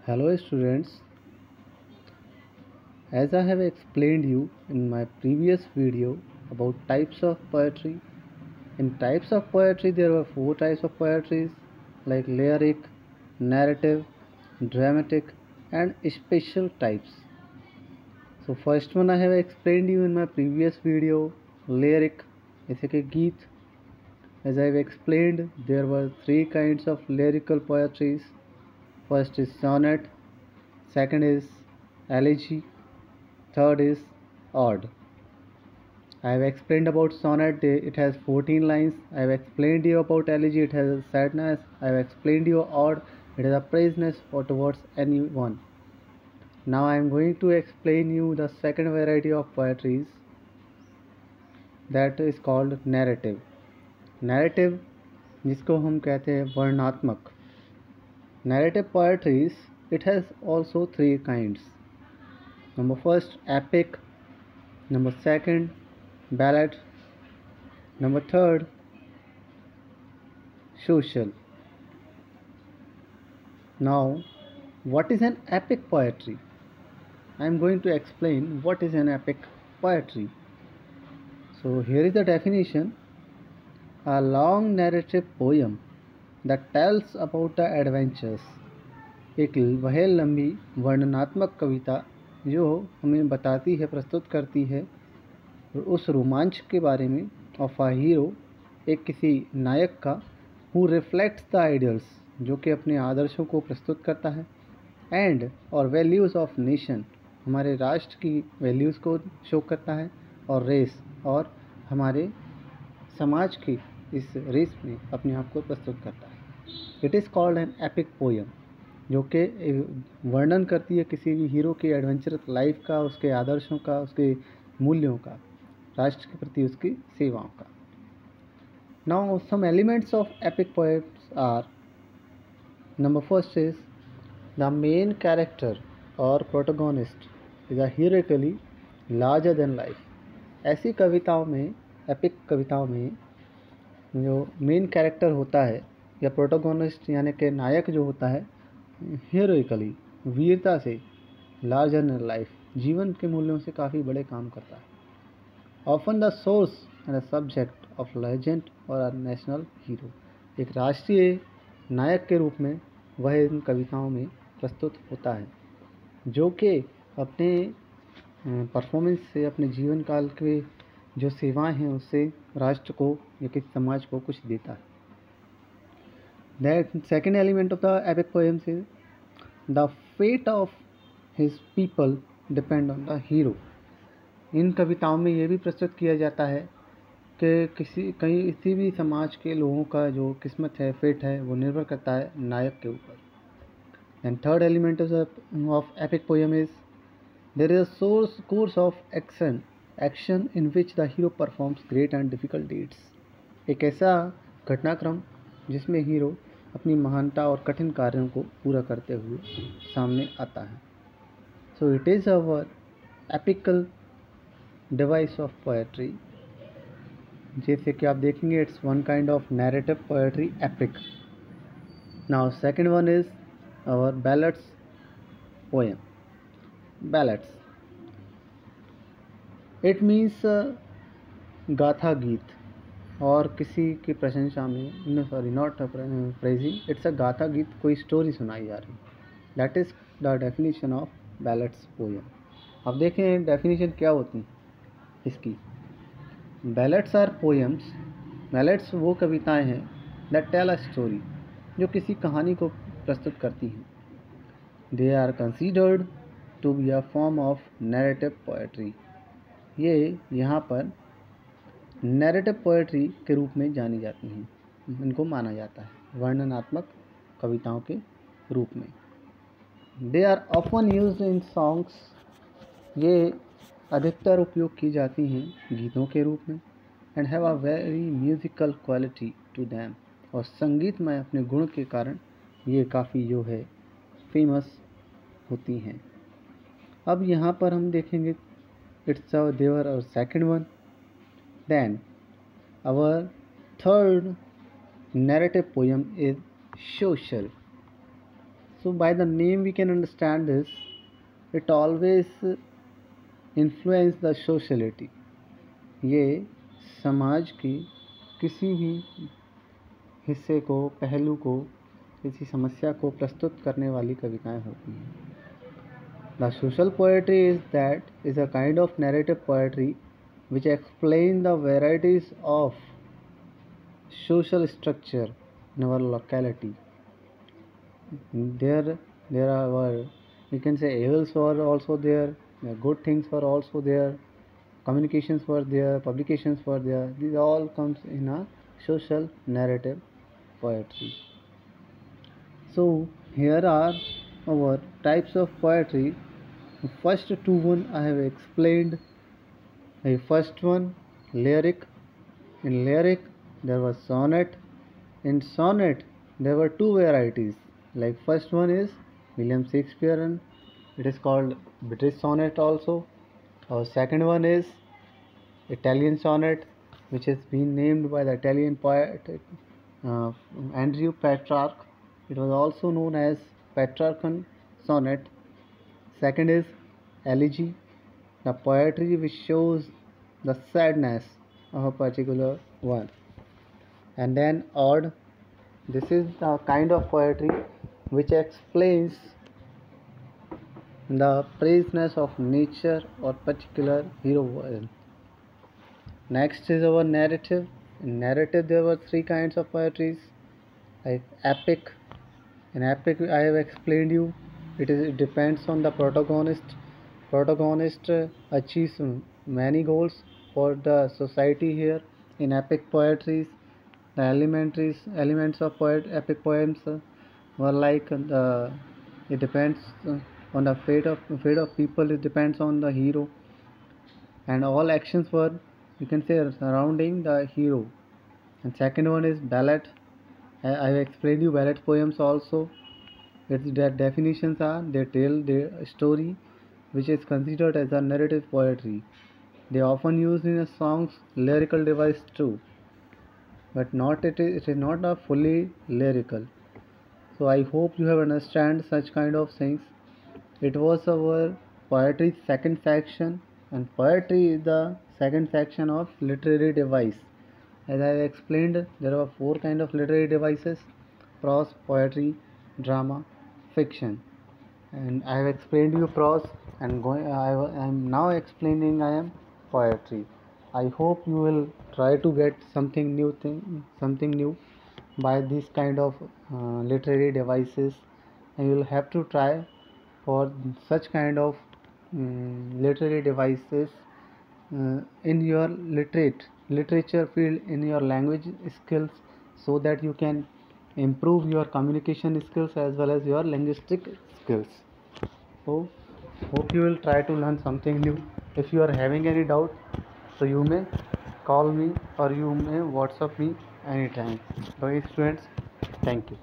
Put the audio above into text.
Hello students, as I have explained you in my previous video about types of poetry. In types of poetry there were four types of poetry like lyric, narrative, dramatic and special types. So first one I have explained you in my previous video, lyric जैसे कि गीत. As I have explained, there were three kinds of lyrical poetries. First is sonnet, second is elegy, third is ode. I have explained about sonnet, it has 14 lines. I have explained you about elegy, it has sadness. I have explained you ode, it has a praiseness for towards anyone. Now I am going to explain you the second variety of poetries, that is called narrative. Narrative जिसको हम कहते हैं वर्णनात्मक. Narrative poetries, it has also three kinds. Number first, epic. Number second, ballad. Number third, social. Now, what is an epic poetry? I am going to explain what is an epic poetry. So, here is the definition: a long narrative poem that tells about the adventures. एक वह लंबी वर्णनात्मक कविता जो हमें बताती है, प्रस्तुत करती है उस रोमांच के बारे में ऑफ अ हीरो, एक किसी नायक का, हु रिफ्लेक्ट्स द आइडियल्स, जो कि अपने आदर्शों को प्रस्तुत करता है, एंड और वैल्यूज़ ऑफ नेशन, हमारे राष्ट्र की वैल्यूज़ को शो करता है, और रेस और हमारे समाज की इस रेस में अपने आप को प्रस्तुत करता है. It is called an epic poem, जो कि वर्णन करती है किसी भी हीरो की एडवेंचरस लाइफ का, उसके आदर्शों का, उसके मूल्यों का, राष्ट्र के प्रति उसकी सेवाओं का. Now some elements of epic poems are: number first is the main character और protagonist is a heroically larger than life. ऐसी कविताओं में, एपिक कविताओं में, जो मेन कैरेक्टर होता है या प्रोटोगोनिस्ट यानी कि नायक जो होता है, हीरोइकली, वीरता से, लार्जर देन लाइफ, जीवन के मूल्यों से काफ़ी बड़े काम करता है. Often the source and the subject of legend और अ नेशनल हीरो, एक राष्ट्रीय नायक के रूप में वह इन कविताओं में प्रस्तुत होता है, जो कि अपने परफॉर्मेंस से, अपने जीवन काल के जो सेवाएं हैं उससे राष्ट्र को या किसी समाज को कुछ देता है. The second element of the epic poems is the fate of his people depend on the hero. इन कविताओं में ये भी प्रस्तुत किया जाता है कि किसी भी समाज के लोगों का जो किस्मत है, फेट है, वो निर्भर करता है नायक के ऊपर. And third element of epic poem is there is a course of action in which the hero performs great and difficult deeds. एक ऐसा घटनाक्रम जिसमें हीरो अपनी महानता और कठिन कार्यों को पूरा करते हुए सामने आता है. So it is our epical device of poetry. जैसे कि आप देखेंगे, it's one kind of narrative poetry, epic. Now second one is our ballads poem. Ballads, it means गाथा गीत, और किसी की प्रशंसा में, नॉट प्रेजिंग, इट्स अ गाथा गीत, कोई स्टोरी सुनाई जा रही. That is the definition of ballads poem. अब देखें डेफिनेशन क्या होती है इसकी. बैलेड्स आर पोएम्स, बैलेड्स वो कविताएं हैं दैट टेल अ स्टोरी, जो किसी कहानी को प्रस्तुत करती हैं. They are considered to be a form of narrative poetry. ये यहाँ पर नैरेटिव पोएट्री के रूप में जानी जाती हैं, इनको माना जाता है वर्णनात्मक कविताओं के रूप में. They are often used in songs, ये अधिकतर उपयोग की जाती हैं गीतों के रूप में. And have a very musical quality to them, और संगीतमय अपने गुण के कारण ये काफ़ी जो है फेमस होती हैं. अब यहाँ पर हम देखेंगे इट्स अ देवर और second one. Then our third narrative poem is social. So by the name we can understand this, it always influence the sociality. ये समाज की किसी भी हिस्से को, पहलू को, किसी समस्या को प्रस्तुत करने वाली कविताएं होती हैं. The social poetry is a kind of narrative poetry which explain the varieties of social structure in our locality. There are, we can say, evils were also there, good things were also there, communications were there, publications were there. These all comes in a social narrative poetry. So here are our types of poetry. The first two one I have explained. The first one, lyric. In lyric there was sonnet. In sonnet there were two varieties. Like first one is William Shakespearean. It is called British sonnet also. Our second one is Italian sonnet, which has been named by the Italian poet Andrew Petrarch. It was also known as Petrarchan sonnet. Second is elegy, the poetry which shows the sadness of a particular one. And then ode, this is the kind of poetry which explains the praiseness of nature or particular hero. Next is our narrative. In narrative there were three kinds of poetries, like epic. In epic I have explained you, it depends on the protagonist. Protagonist achieves many goals for the society here. In epic poetries, the elements of epic poems were like it depends on the fate of people. It depends on the hero, and all actions were, you can say, surrounding the hero. And second one is ballad. I have explained you ballad poems also. Their definitions are, they tell their story, which is considered as a narrative poetry. They often used in a song's lyrical device too, but it is not a fully lyrical. So I hope you have understand such kind of things. It was our poetry second section, and poetry is the second section of literary device. As I explained, there are four kind of literary devices: prose, poetry, drama, fiction. And I have explained you prose, and I am now explaining I am poetry. I hope you will try to get something new by this kind of literary devices, and you will have to try for such kind of literary devices in your literature field, in your language skills, so that you can improve your communication skills as well as your linguistic skills. So hope you will try to learn something new. If you are having any doubt, so you may call me or you may WhatsApp me anytime. So students, thank you.